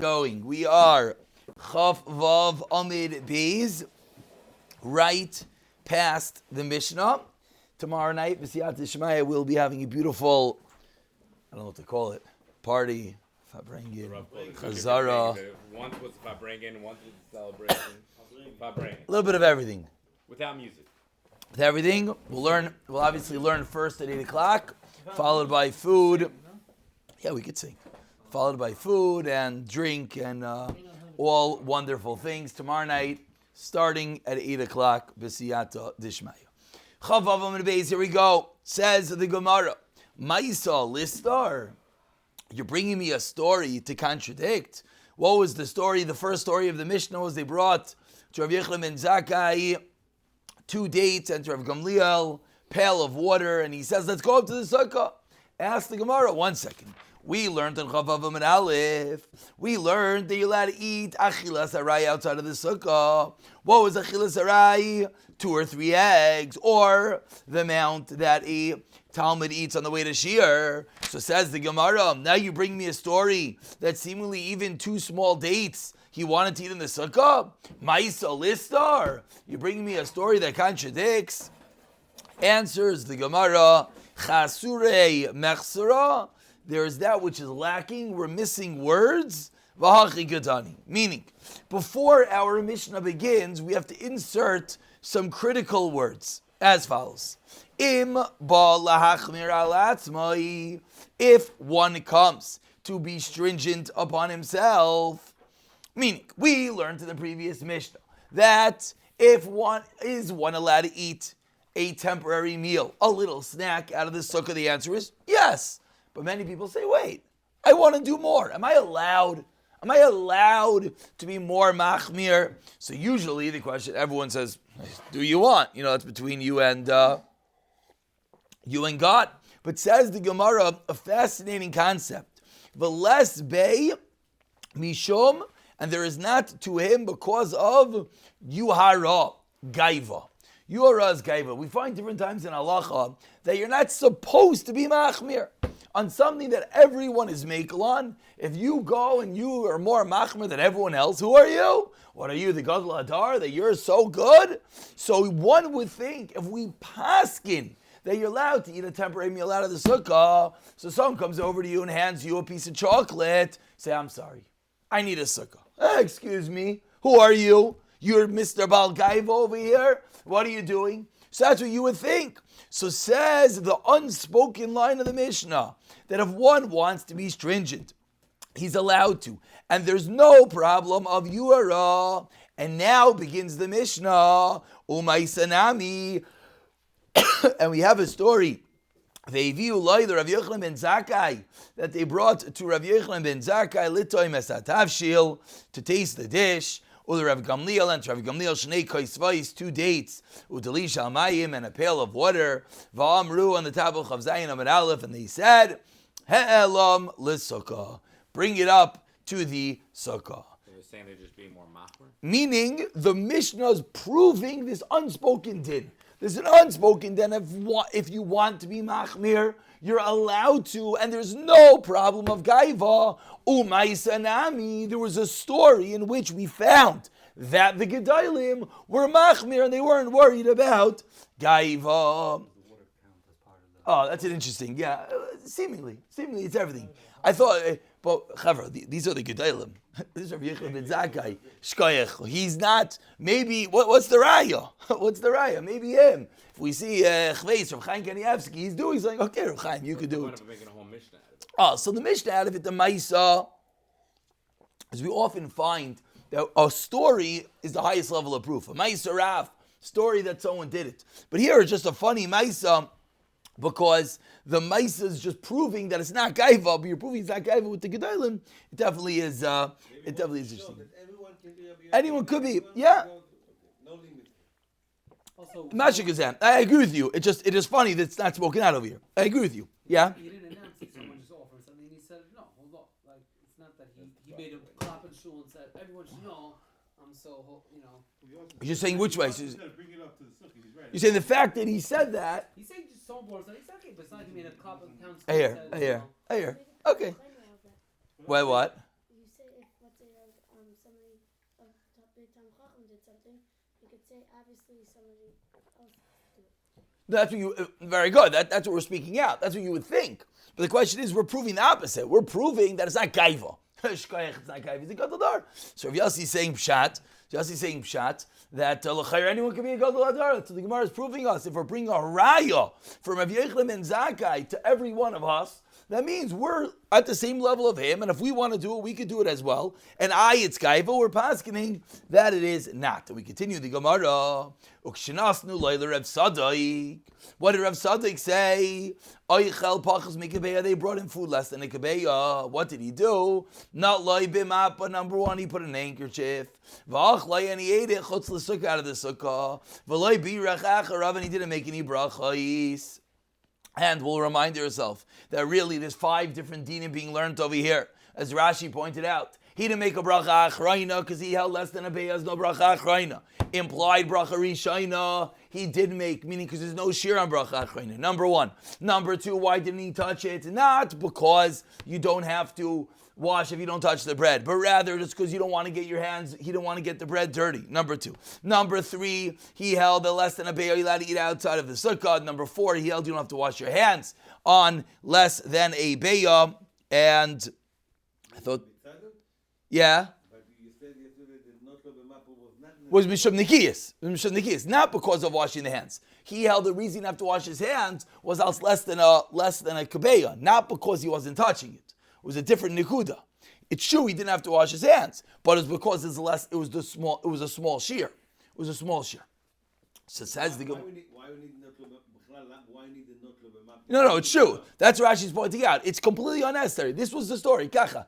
Going. We are Chaf Vav Amid Beis, right past the Mishnah. Tomorrow night, B'siyat Shmaya, we'll be having a beautiful, I don't know what to call it, party, Fabrengen, Chazara. Once was Fabrengen, once was the celebration. Fabrengen. A little bit of everything. Without music. With everything, we'll obviously learn first at 8 o'clock, followed by food. Yeah, we could sing. Followed by food and drink and all wonderful things. Tomorrow night, starting at 8 o'clock, B'siyata Dishmaya. Chavav Amid Beis, here we go. Says the Gemara, Maisa Listar, you're bringing me a story to contradict. What was the story? The first story of the Mishnah was they brought to Rav Yochanan ben Zakkai 2 dates and to Rav Gamliel, pail of water, and he says, let's go up to the Succah. Ask the Gemara, 1 second. We learned in Chavav Amid Aleph, we learned that you're allowed to eat achilas arai outside of the Sukkah. What was achilas arai? 2 or 3 eggs, or the amount that a Talmud eats on the way to Shir. So says the Gemara, now you bring me a story that seemingly even 2 small dates he wanted to eat in the Sukkah? Maisa Listar, you bring me a story that contradicts? Answers the Gemara, Chasurei Mechsara, there is that which is lacking. We're missing words. Meaning, before our Mishnah begins, we have to insert some critical words as follows. If one comes to be stringent upon himself, meaning, we learned in the previous Mishnah that if one allowed to eat a temporary meal, a little snack out of the sukkah, the answer is yes. But many people say, wait, I want to do more. Am I allowed to be more machmir? So usually the question, everyone says, do you want? That's between you and God. But says the Gemara, a fascinating concept. V'les bei mishom, and there is not to him because of yuhara, gaiva. Yuhara is gaiva. We find different times in halacha that you're not supposed to be machmir on something that everyone is makel on. If you go and you are more machmer than everyone else, who are you? What are you, the Gadol Hadar, that you're so good? So one would think if we paskin that you're allowed to eat a temporary meal out of the sukkah, so someone comes over to you and hands you a piece of chocolate, say, I'm sorry, I need a sukkah. Excuse me, who are you? You're Mr. Baal Gaiva over here? What are you doing? So that's what you would think. So says the unspoken line of the Mishnah, that if one wants to be stringent, he's allowed to. And there's no problem of yuara. And now begins the Mishnah, Umaisanami. And we have a story. Ve'viu loy Rav Yochanan ben Zakkai, that they brought to Rav Yochanan ben Zakkai litoy mesatavshil, to taste the dish. Ul Rav Gamliel, and Rav Gamliel shnei koisvais, 2 dates, udelish almayim, and a pail of water. Va'amru, on the top of Chav Zayin Amid Aleph, and they said, He'elam l'sukkah, bring it up to the sukkah. They were saying they're just being more machmer? Meaning, the Mishnah is proving this unspoken din. There's an unspoken din. If you want to be machmir, you're allowed to, and there's no problem of gaiva. Umaisanami, there was a story in which we found that the Gedalim were machmir and they weren't worried about gaiva. Oh, that's an interesting, yeah. Seemingly, it's everything. I thought, but Chavra, these are the Gedalim. This is Rav Yochanan ben Zakkai. Shkoyach. He's not. Maybe what's the raya? What's the raya? Maybe him. If we see Chveis from Chaim Kanievsky, he's saying, okay, Rav Chaim, you could do it. Oh, so the Mishnah out of it, the Maisa, as we often find that a story is the highest level of proof. A Maisa Rav, story that someone did it. But here it's just a funny Maisa, because the Maisa is just proving that it's not Gaiva, but you're proving it's not Gaiva with the Gedalim. It definitely is interesting. Anyone could be, yeah. Magic exam. I agree with you. It is funny that it's not spoken out over here. I agree with you. Yeah. He didn't announce it. Someone just offered something, and he said, "No, hold on. Like it's not that he made a clap and shul and said everyone should know. I'm so You're saying which way? You're saying the fact that he said that. He said just so important. It's okay, but it's not like he made a couple of counts. I hear. Okay. Why what? You say if let's say that somebody of Big Time Chacham did something, you could say obviously somebody else did it. That's what you, very good. That's what we're speaking out. That's what you would think. But the question is, we're proving the opposite. We're proving that it's not gaiva. It's not gaiva. It's a gadol dar. So if Yossi is saying pshat, that anyone can be a gadol dar. So the Gemara is proving us. If we're bringing a raya from Rav Yechlim and Zakkai to every one of us, that means we're at the same level of him, and if we want to do it, we could do it as well. And it's gaiva, we're paskening that it is not. And we continue the Gemara. Ukshinasnu leila Rav Sadik. What did Rav Sadik say? Oichel pachas mikabeya. They brought him food less than a kabeya. What did he do? Not loy bimapa. Number one, he put an handkerchief. V'achlay, and he ate it chutz l'sukkah, out of the sukkah. V'loy birach acharav, and he didn't make any brachos. And we'll remind yourself that really there's 5 different dinim being learned over here. As Rashi pointed out, he didn't make a bracha achrayna because he held less than a beyaz, no bracha achrayna. Implied bracha rishayna, he did make, meaning because there's no shir on bracha achrayna. Number 1. Number 2, why didn't he touch it? Not because you don't have to wash if you don't touch the bread, but rather just because you don't want to get your hands, he don't want to get the bread dirty. Number 2. Number 3, he held that less than a bayah, you're allowed to eat outside of the sukkah. Number 4, he held you don't have to wash your hands on less than a bayah. And I thought, yeah, was mishum nikiyas, not because of washing the hands. He held the reason he have to wash his hands was else less than a kabeya, not because he wasn't touching it. It was a different nikuda. It's true he didn't have to wash his hands, but it's because it's less. It was a small shear. It was a small shear. So says the Gemara. No, it's true. That's what Rashi's pointing out. It's completely unnecessary. This was the story. Kacha.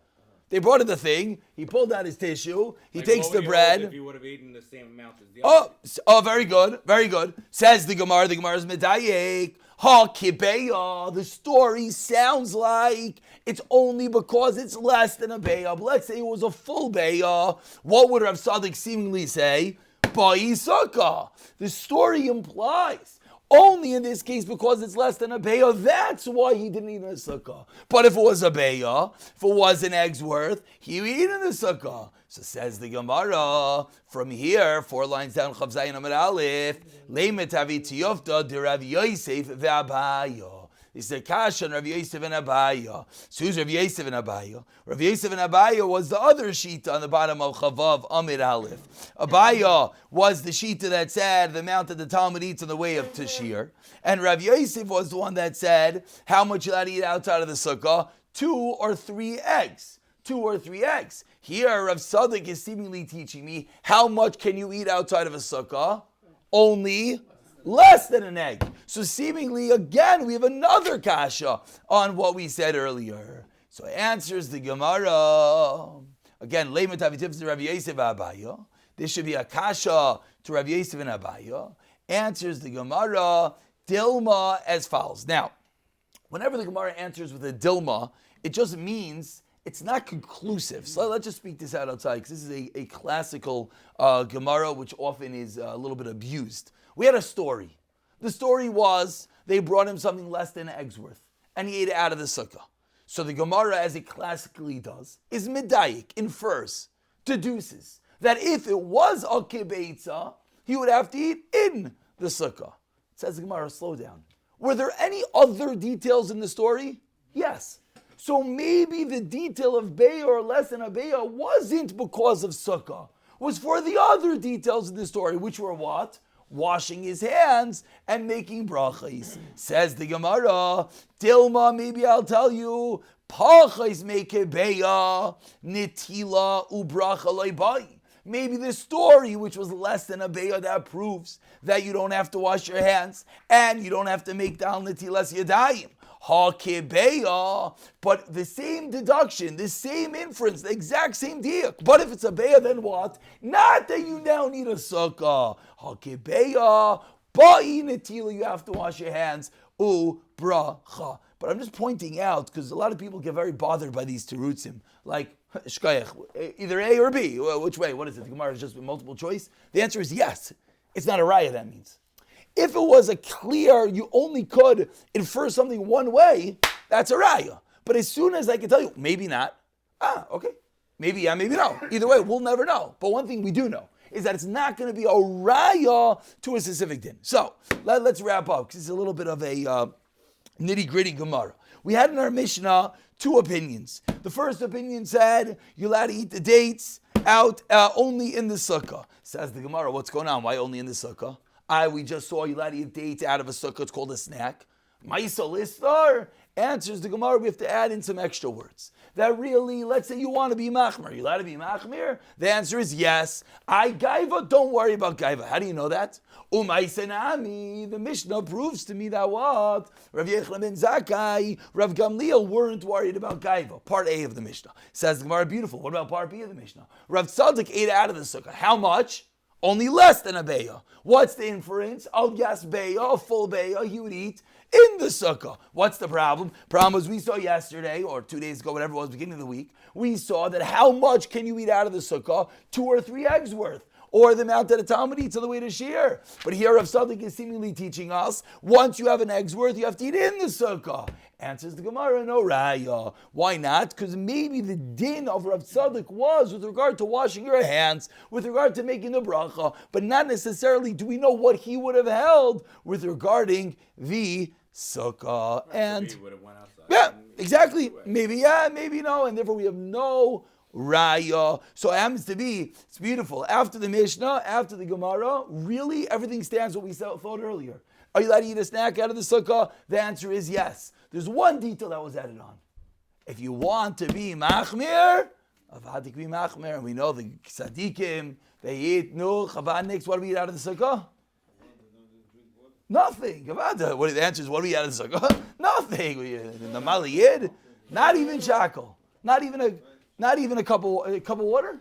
They brought in the thing. He pulled out his tissue. He takes the bread. If he would have eaten the same amount as the other. Very good. Very good. Says the Gemara. The Gemara is medayek. Ha kibeya. The story sounds like it's only because it's less than a beya. But let's say it was a full beya. What would Rav Sadik seemingly say? Ba'i Succah. The story implies only in this case because it's less than a beya. That's why he didn't eat in the sukkah. But if it was a beya, if it was an egg's worth, he would eat in the sukkah. So says the Gemara, from here, 4 lines down, Chav Zayin Amar Aleph, Leimet Avi Tiyofta de Rav Yosef ve'Abaya. It's a kasha on Rav Yosef and Abaya. So who's Rav Yosef and Abaya? Rav Yosef and Abaya was the other shita on the bottom of Chavav Amid Aleph. Abaya was the shita that said the amount that the Talmud eats on the way of Tashir. And Rav Yosef was the one that said how much you allowed to eat outside of the sukkah, 2 or 3 eggs. 2 or 3 eggs. Here Rav Sadik is seemingly teaching me how much can you eat outside of a sukkah? Only less than an egg. So seemingly, again, we have another kasha on what we said earlier. So answers the Gemara. Again, Leimet Avitiv to Rav Yosef Abaya. This should be a kasha to Rav Yosef and Abaya. Answers the Gemara, Dilma, as follows. Now, whenever the Gemara answers with a Dilma, it just means it's not conclusive. So let's just speak this out outside, because this is a classical Gemara, which often is a little bit abused. We had a story. The story was they brought him something less than an egg's worth, and he ate it out of the sukkah. So the Gemara, as it classically does, is medayik, infers, deduces, that if it was a kibeitza, he would have to eat in the sukkah. It says the Gemara, slow down. Were there any other details in the story? Yes. So maybe the detail of beya or less than a beya wasn't because of sukkah. It was for the other details in the story, which were what? Washing his hands and making brachas. Says the Gemara, Dilma, maybe I'll tell you, pachas make beya, nitila ubracha loibai. Maybe the story, which was less than a beya, that proves that you don't have to wash your hands and you don't have to make dal nitilas yadayim. Ha-kebeya, but the same deduction, the same inference, the exact same diak. But if it's a beya, then what? Not that you now need a sukkah. Ha-kebeya, ba'i netila, you have to wash your hands. U-bracha. But I'm just pointing out, because a lot of people get very bothered by these terutzim. Like, shkayach, either A or B. Which way? What is it? The Gemara is just multiple choice? The answer is yes. It's not a raya, that means. If it was a clear, you only could infer something one way, that's a raya. But as soon as I can tell you, maybe not, okay. Maybe yeah, maybe no. Either way, we'll never know. But one thing we do know is that it's not going to be a raya to a specific din. So let's wrap up because it's a little bit of a nitty-gritty Gemara. We had in our Mishnah two opinions. The first opinion said you're allowed to eat the dates out only in the sukkah. Says the Gemara, what's going on? Why only in the sukkah? We just saw you're allowed to eat dates out of a sukkah. It's called a snack. Ma'isa listar answers the Gemara. We have to add in some extra words. That really, let's say you want to be machmir. You allowed to be machmir? The answer is yes. Gaiva, don't worry about gaiva. How do you know that? Umaysenami, the Mishnah proves to me that what? Rav Yechon ben Zakkai, Rav Gamliel weren't worried about gaiva. Part A of the Mishnah. Says the Gemara, beautiful. What about part B of the Mishnah? Rav Tzadok ate out of the sukkah. How much? Only less than a beya. What's the inference? Oh yes, beya, a full beya, he would eat in the sukkah. What's the problem? Problem was we saw yesterday, or 2 days ago, whatever it was, beginning of the week, we saw that how much can you eat out of the sukkah? 2 or 3 eggs worth. Or the amount that a Talmud eats on the way to Shir. But here Rav Tzadok is seemingly teaching us, once you have an egg's worth, you have to eat in the sukkah. Answers the Gemara, no raya. Why not? Because maybe the din of Rav Tzadok was with regard to washing your hands, with regard to making the bracha, but not necessarily do we know what he would have held with regarding the sukkah. And yeah, exactly. Maybe yeah, maybe no, and therefore we have no raya. So it happens to be, it's beautiful. After the Mishnah, after the Gemara, really everything stands what we thought earlier. Are you allowed to eat a snack out of the sukkah? The answer is yes. There's one detail that was added on. If you want to be machmir, avadik be machmir, and we know the tzaddikim, they eat chavadniks. What do we eat out of the sukkah? Nothing. What the answer is, what do we eat out of the sukkah? Nothing. The maliyid, not even shackle, not even a cup of water.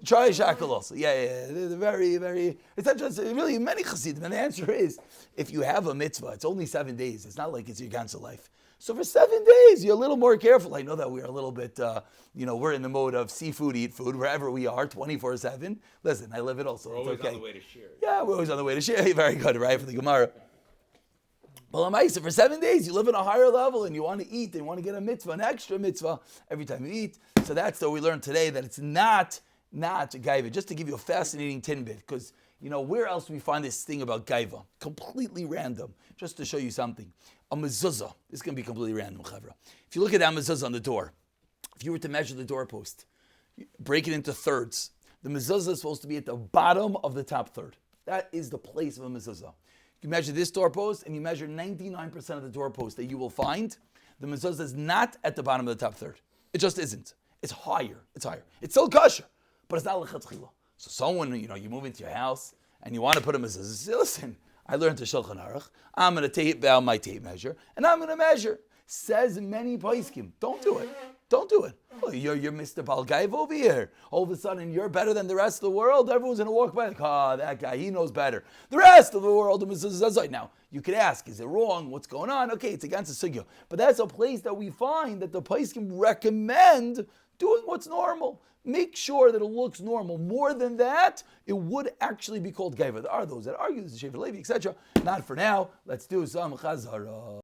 Try a shackle also. Yeah. They're very, very. It's not just really many chassidim. And the answer is, if you have a mitzvah, it's only 7 days. It's not like it's your ganze life. So for 7 days, you're a little more careful. I know that we're a little bit, we're in the mode of seafood, eat food wherever we are, 24/7. Listen, I live it also. We're it's always okay. on the way to share. Yeah, we're always on the way to share. Very good, right? For the Gemara. Well, Amaisa, for 7 days, you live on a higher level and you want to eat and you want to get a mitzvah, an extra mitzvah every time you eat. So that's what we learned today, that it's not gaiva. Just to give you a fascinating tidbit, because, where else do we find this thing about gaiva? Completely random. Just to show you something. A mezuzah. This is going to be completely random, chavra. If you look at that mezuzah on the door, if you were to measure the doorpost, break it into thirds, the mezuzah is supposed to be at the bottom of the top third. That is the place of a mezuzah. You measure this doorpost and you measure 99% of the doorpost that you will find, the mezuzah is not at the bottom of the top third. It just isn't. It's higher. It's still kosher, but it's not lechatchila. So someone, you move into your house and you want to put a mezuzah, say, listen, I learned to Shulchan Aruch, I'm going to tape down my tape measure, and I'm going to measure. Says many paiskim, don't do it. Don't do it. Oh, you're Mr. Balgaiv over here. All of a sudden, you're better than the rest of the world. Everyone's going to walk by like, that guy, he knows better. The rest of the world, now, you could ask, is it wrong? What's going on? Okay, it's against the sugya. But that's a place that we find that the paiskim recommend doing what's normal. Make sure that it looks normal. More than that, it would actually be called gaiva. There are those that argue this is Shevet Levi, etc. Not for now. Let's do some chazara.